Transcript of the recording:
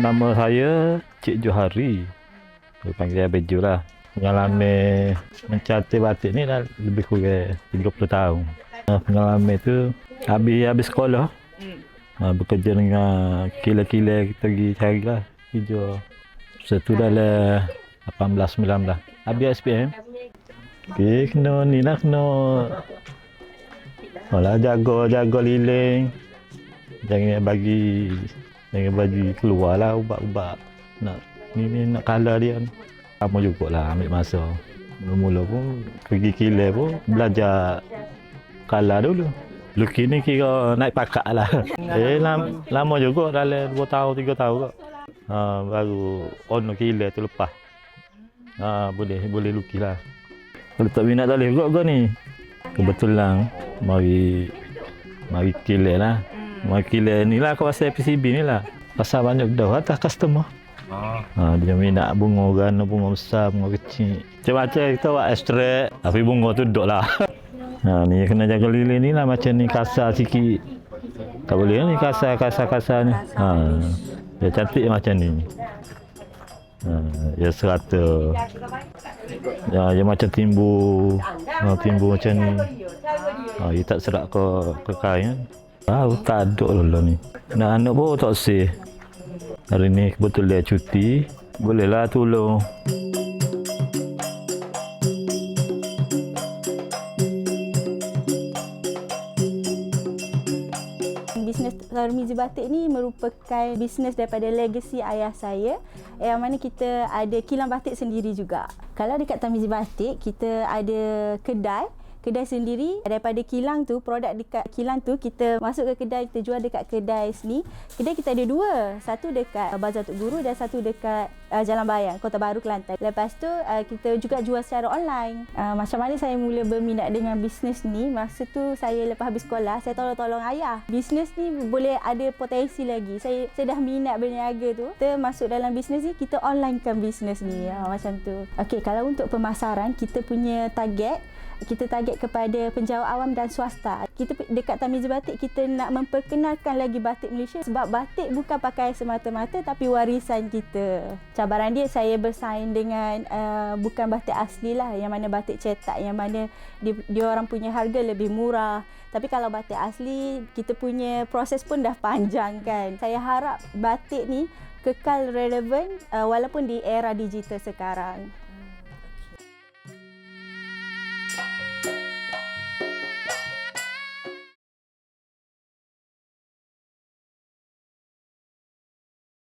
Nama saya Cik Johari. Dia panggil Abang Jo lah. Pengalaman mencatat batik ni dah lebih kurang 30 tahun. Pengalaman tu habis sekolah. Bekerja dengan kila-kila kita pergi cari lah kerja. Setu dalam 18-19. Habis SPM. Okay, kena ni lah, kena jaga liling. Jangan bagi keluar lah ubat-ubat. Nak kalah dia. Lama jugalah ambil masa. Mula-mula pun pergi kilang pun belajar kalah dulu. Lukis ni kira naik pakat lah. Lama juga dalam 2 tahun 3 tahun kot. Baru owner kilang tu lepas. Boleh lukis lah. Kalau tak minat tak boleh juga ni. Kebetulan mari kilang lah. Mari kilang ni lah kawasan PCB ni lah. Pasal banyak dah atas customer. Dia minat bunga warna, bunga besar, bunga kecil. Macam-macam kita buat ekstrak, tapi bunga tu duduk lah. Ni kena jaga lilin ni lah, macam ni kasar sikit. Tak boleh ni kasar ni. Dia cantik macam ni. Dia serata. Dia macam timbul macam ni. Dia tak serak ke kain. Tak ada lah ni. Anak pun tak sih. Hari ni kebetulan cuti, bolehlah tolong. Bisnes Tarmizi Batik ni merupakan bisnes daripada legasi ayah saya, yang mana kita ada kilang batik sendiri juga. Kalau dekat Tarmizi Batik, kita ada kedai sendiri. Daripada kilang tu, produk dekat kilang tu kita masuk ke kedai, kita jual dekat kedai sini. Kedai kita ada 2, satu dekat Bazar Tok Guru dan satu dekat Jalan Bayan, Kota Baru, Kelantan. Lepas tu kita juga jual secara online. Macam mana saya mula berminat dengan bisnes ni? Masa tu saya lepas habis sekolah, saya tolong ayah. Bisnes ni boleh ada potensi lagi. Saya dah minat berniaga tu. Kita masuk dalam bisnes ni, kita onlinekan bisnes ni. Macam tu. Okey, kalau untuk pemasaran, kita punya target kepada penjawat awam dan swasta. Kita dekat Tarmizi Batik, kita nak memperkenalkan lagi batik Malaysia, sebab batik bukan pakai semata-mata tapi warisan kita. Cabaran dia, saya bersaing dengan bukan batik asli lah, yang mana batik cetak, yang mana dia orang punya harga lebih murah. Tapi kalau batik asli, kita punya proses pun dah panjang kan. Saya harap batik ni kekal relevan walaupun di era digital sekarang.